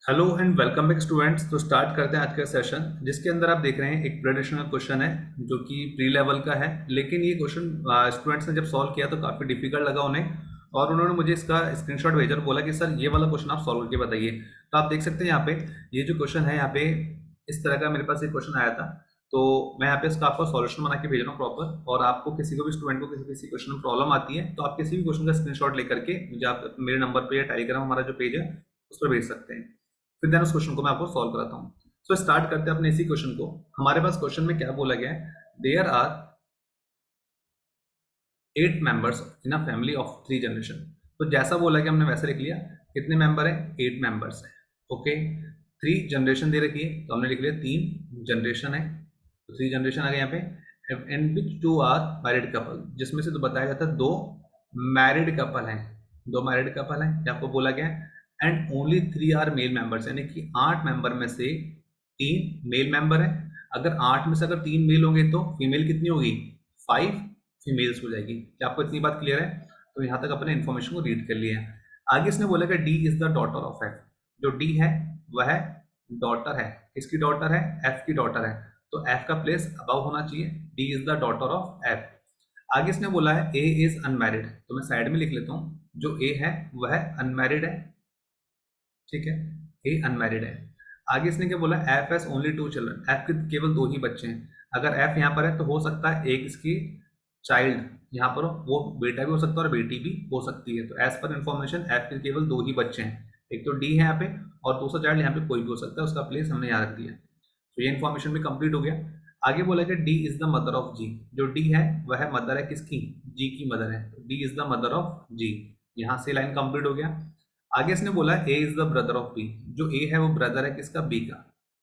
Hello and welcome back students. तो start करते हैं आज का सेशन, जिसके अंदर आप देख रहे हैं एक प्रेडिक्शन का क्वेश्चन है जो कि प्री लेवल का है। लेकिन ये क्वेश्चन स्टूडेंट्स ने जब सॉल्व किया तो काफ़ी डिफिकल्ट लगा उन्हें, और उन्होंने मुझे इसका स्क्रीनशॉट भेजा और बोला कि सर ये वाला क्वेश्चन आप सॉल्व करके बताइए। तो आप देख सकते हैं यहाँ पे ये जो क्वेश्चन है, यहाँ पे इस तरह का मेरे पास एक क्वेश्चन आया था। तो मैं यहाँ पे इसका आपको सॉल्यूशन बना के भेज रहा हूँ प्रॉपर। और आपको किसी को भी स्टूडेंट को किसी किसी क्वेश्चन में प्रॉब्लम आती है तो आप किसी भी क्वेश्चन का स्क्रीनशॉट लेकर के मुझे आप मेरे नंबर पे या टेलीग्राम हमारा जो पेज है उस पर भेज सकते हैं। फिर देन उस क्वेश्चन को मैं आपको सॉल्व कराता हूँ। सो स्टार्ट करते हैं अपने इसी क्वेश्चन को। हमारे पास क्वेश्चन में क्या बोला गया है, there are 8 members in a family of 3 generation. तो जैसा बोला गया हमने वैसे लिख लिया। कितने मेंबर है? 8 मेंबर्स है। ओके, 3 जनरेशन दे रखी है तो हमने लिख लिया 3 जनरेशन है। तो 3 जनरेशन आ गए यहाँ पे। And which 2 are married couple, जिसमें से तो बताया जाता है 2 मैरिड कपल हैं। 2 मैरिड कपल हैं, ये आपको बोला गया है। And only 3 are male members, यानी कि 8 मेंबर में से 3 मेल मेंबर है। अगर 8 में से अगर 3 मेल होंगे तो फीमेल कितनी होगी? 5 फीमेल्स हो जाएगी। क्या आपको इतनी बात क्लियर है? तो यहाँ तक अपने इन्फॉर्मेशन को रीड कर लिया है। आगे इसने बोला कि D is the daughter of F. जो डी है वह डॉटर है। किसकी डॉटर है? एफ की डॉटर है। तो एफ का प्लेस अबव होना चाहिए। D is the daughter of F. आगे इसने बोला है ए इज अनमैरिड, तो मैं साइड में लिख लेता हूँ। जो ए है वह अनमैरिड है। ठीक है, ए अनमैरिड है। आगे इसने क्या बोला? F S only 2 children. F के केवल 2 ही बच्चे हैं। अगर एफ यहाँ पर है तो हो सकता है एक इसकी चाइल्ड यहाँ पर हो, वो बेटा भी हो सकता है और बेटी भी हो सकती है। तो एज पर इंफॉर्मेशन एफ के केवल 2 ही बच्चे हैं। एक तो डी है यहाँ पे और दूसरा चाइल्ड यहाँ पे कोई भी हो सकता है, उसका प्लेस हमने यहाँ रख दिया। तो ये इन्फॉर्मेशन भी कंप्लीट हो गया। आगे बोला कि D is the mother of G. जो डी है वह मदर है किसकी? जी की मदर है। तो D is the mother of G. यहाँ से लाइन कंप्लीट हो गया। आगे इसने बोला A is the brother of B. जो ए है वो ब्रदर है किसका? बी का।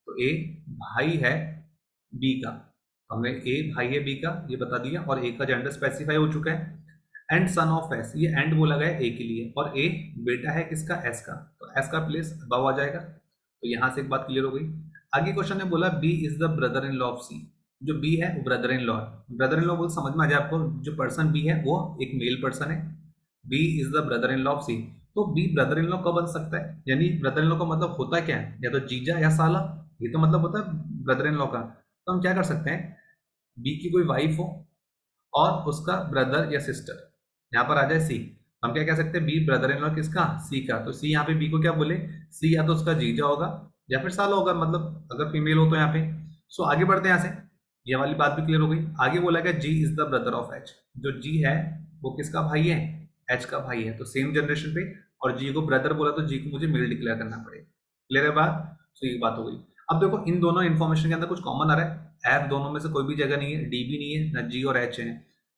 तो ए भाई है बी का। हमने ए भाई है बी का ये बता दिया, और ए का जेंडर स्पेसिफाई हो चुका है। एंड सन ऑफ एस, ये एंड बोला गया ए के लिए, और ए बेटा है किसका? एस का। तो एस का प्लेस अबव आ जाएगा। तो यहां से एक बात क्लियर हो गई। आगे क्वेश्चन ने बोला B is the brother in law of C. जो बी है वो ब्रदर इन लॉ है। ब्रदर इन लॉ बोल समझ में आ जाए आपको, जो पर्सन बी है वो एक मेल पर्सन है। B is the brother in law of C. तो बी ब्रदर इन लॉ कब बन सकता है? यानी ब्रदर इन लॉ का मतलब होता क्या है? या तो जीजा या साला, ये तो मतलब होता है ब्रदर इन लॉ का। तो हम क्या कर सकते हैं, बी की कोई वाइफ हो और उसका ब्रदर या सिस्टर, यहाँ पर आ जाए सी, हम क्या कह सकते हैं? बी ब्रदर इन लॉ किसका? सी का। तो सी यहाँ पे बी को क्या बोले? सी या तो उसका जीजा होगा या फिर साला होगा, मतलब अगर फीमेल हो तो यहाँ पे। सो आगे बढ़ते हैं यहाँ से। ये वाली बात भी क्लियर हो गई। आगे बोला गया G is the brother of H. जो जी है वो किसका भाई है? एच का भाई है। तो सेम जनरेशन पे, और जी को ब्रदर बोला तो जी को मुझे मेल डिक्लेयर करना पड़ेगा। क्लियर है बात? तो ये बात हो गई। अब देखो इन दोनों इन्फॉर्मेशन के अंदर कुछ कॉमन आ रहा है। एफ दोनों में से कोई भी जगह नहीं है, डी भी नहीं है, ना जी और एच है,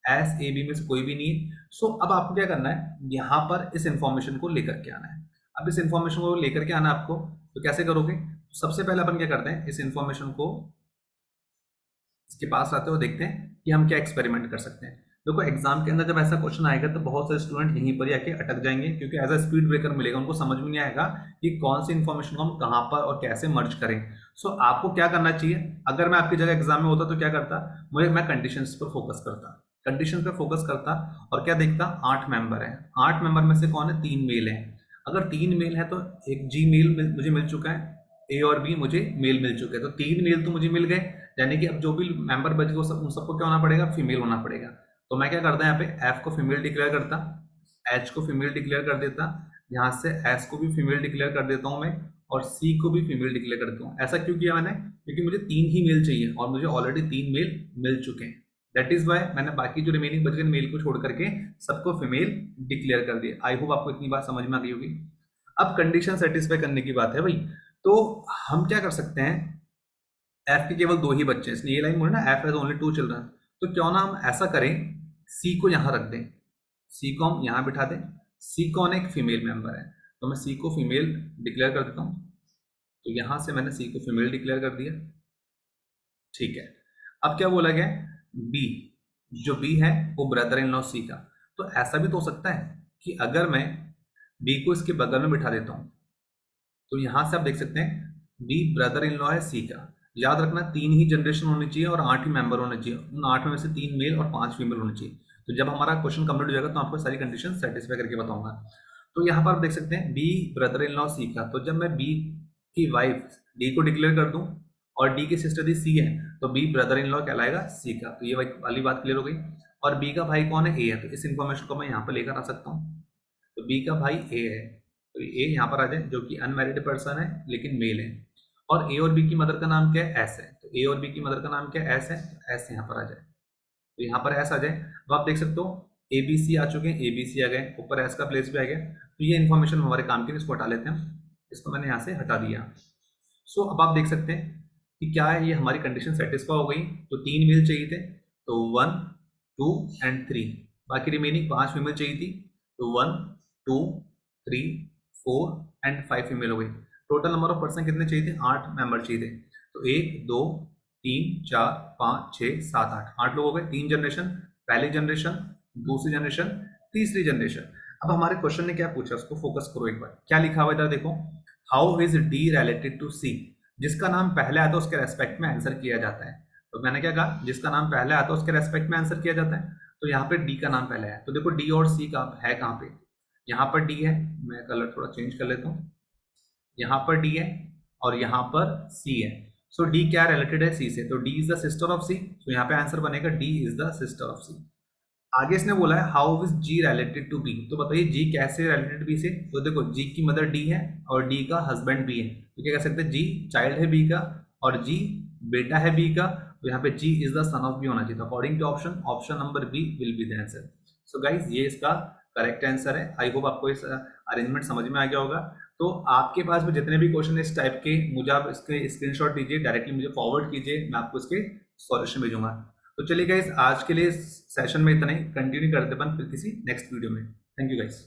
एस ए बी में से कोई भी नहीं है। सो अब आपको क्या करना है, यहाँ पर इस इंफॉर्मेशन को लेकर के आना है। अब इस इंफॉर्मेशन को लेकर के आना आपको, तो कैसे करोगे? सबसे पहले अपन क्या करते हैं, इस इंफॉर्मेशन को इसके पास आते हो, देखते हैं कि हम क्या एक्सपेरिमेंट कर सकते हैं। देखो एग्जाम के अंदर जब ऐसा क्वेश्चन आएगा तो बहुत सारे स्टूडेंट यहीं पर ही आके अटक जाएंगे, क्योंकि एज अ स्पीड ब्रेकर मिलेगा, उनको समझ में नहीं आएगा कि कौन सी इन्फॉर्मेशन को हम कहाँ पर और कैसे मर्ज करें। सो आपको क्या करना चाहिए, अगर मैं आपकी जगह एग्जाम में होता तो क्या करता, मैं कंडीशंस पर फोकस करता। कंडीशन पर फोकस करता और क्या देखता, 8 मेंबर है। 8 मेंबर में से कौन है? 3 मेल है। अगर 3 मेल है तो एक जी मेल मुझे मिल चुका है, ए और बी मुझे मेल मिल चुके हैं। तो 3 मेल तो मुझे मिल गए, यानी कि अब जो भी मेंबर बच गए उन सबको क्या होना पड़ेगा? फीमेल होना पड़ेगा। तो मैं क्या करता यहाँ पे, एफ को फीमेल डिक्लेयर करता, एच को फीमेल डिक्लेयर कर देता, यहाँ से एस को भी फीमेल डिक्लेयर कर देता हूँ मैं, और सी को भी फीमेल डिक्लेयर करता हूँ। ऐसा क्यों किया मैंने? क्योंकि मुझे 3 ही मेल चाहिए और मुझे ऑलरेडी 3 मेल मिल चुके हैं। दैट इज वाई मैंने बाकी जो रिमेनिंग बच गए मेल को छोड़ करके सबको फीमेल डिक्लेयर कर दिया। आई होप आपको इतनी बात समझ में आ गई होगी। अब कंडीशन सेटिस्फाई करने की बात है भाई। तो हम क्या कर सकते हैं, एफ के केवल 2 ही बच्चे हैं, इसलिए ये लाइन बोले ना, एफ हैज ओनली 2 चिल्ड्रन। तो क्यों ना हम ऐसा करें, सी को यहां रख दें, सी को हम यहां बिठा दें। सी कौन है? एक फीमेल मेंबर है, तो मैं सी को फीमेल डिक्लेयर कर देता हूं। तो यहां से मैंने सी को फीमेल डिक्लेयर कर दिया। ठीक है, अब क्या बोला गया? बी, जो बी है वो ब्रदर इन लॉ सी का। तो ऐसा भी तो हो सकता है कि अगर मैं बी को इसके बगल में बिठा देता हूं, तो यहां से आप देख सकते हैं बी ब्रदर इन लॉ है सी का। याद रखना 3 ही जनरेशन होनी चाहिए और 8 ही मेंबर होने चाहिए। उन 8 में से 3 मेल और 5 फीमेल होनी चाहिए। तो जब हमारा क्वेश्चन कंप्लीट हो जाएगा तो आपको सारी कंडीशन सेटिस्फाई करके बताऊंगा। तो यहाँ पर आप देख सकते हैं B brother in law C का। तो जब मैं बी की वाइफ डी को डिक्लेयर कर दूं और डी की सिस्टर दी सी है, तो बी ब्रदर इन लॉ कहलाएगा सी का। तो ये वाली बात क्लियर हो गई। और बी का भाई कौन है, ए है, तो इस इन्फॉर्मेशन को मैं यहाँ पर लेकर आ सकता हूँ। तो बी का भाई ए है, तो ए यहाँ पर आ जाए, जो कि अनमैरिड पर्सन है लेकिन मेल है। और ए और बी की मदर का नाम क्या है, एस है, तो ए और बी की मदर का नाम क्या है, एस है, तो एस यहाँ पर आ जाए। तो यहाँ पर एस आ जाए, तो आप देख सकते हो ए बी सी आ चुके हैं, ए बी सी आ गए, ऊपर एस का प्लेस भी आ गया। तो ये इन्फॉर्मेशन हमारे काम की, इसको हटा लेते हैं। इसको मैंने यहाँ से हटा दिया। सो अब आप देख सकते हैं कि क्या है, ये हमारी कंडीशन सेटिस्फाई हो गई। तो 3 मेल चाहिए थे, तो 1 2 एंड 3, बाकी रिमेनिंग 5 फीमेल चाहिए थी, तो 1 2 3 4 एंड 5 फीमेल हो गई। टोटल नंबर ऑफ पर्सन कितने चाहिए थे, 8 मेंबर चाहिए थे। तो 1 2 3 4 5 6 7 8, 8 लोग हो गए। 3 जनरेशन, पहली जनरेशन, दूसरी जनरेशन, तीसरी जनरेशन। अब हमारे क्वेश्चन ने क्या पूछा, उसको फोकस करो एक बार, क्या लिखा हुआ है इधर देखो। How is D related to C, जिसका नाम पहले आता है उसके रेस्पेक्ट में आंसर किया जाता है। तो मैंने क्या कहा, जिसका नाम पहले आता है उसके रेस्पेक्ट में आंसर किया जाता है। तो यहाँ पे डी का नाम पहले है, तो देखो डी और सी का है कहाँ पे, यहाँ पर डी है, मैं कलर थोड़ा चेंज कर लेता हूँ, यहाँ पर डी है और यहाँ पर सी है। सो डी क्या रिलेटेड है, सी से, तो D is the sister of C, तो यहाँ पे आंसर बनेगा D is the sister of C. आगे इसने बोला है how is G related to B, तो बताइए जी कैसे रिलेटेड बी से। तो देखो जी की मदर डी है और डी का हस्बैंड बी है, तो क्या कह सकते हैं, जी चाइल्ड है बी का और जी बेटा है बी का, तो यहाँ पे G is the son of B होना चाहिए। According to option, option number B will be the answer. So guys ये इसका करेक्ट आंसर है। आई होप आपको इस अरेंजमेंट समझ में आ गया होगा। तो आपके पास में जितने भी क्वेश्चन इस टाइप के, मुझे आप इसके स्क्रीनशॉट दीजिए, डायरेक्टली मुझे फॉरवर्ड कीजिए, मैं आपको इसके सॉल्यूशन भेजूंगा। तो चलिए गाइस आज के लिए सेशन में इतना ही, कंटिन्यू करते अपन फिर किसी नेक्स्ट वीडियो में। Thank you guys.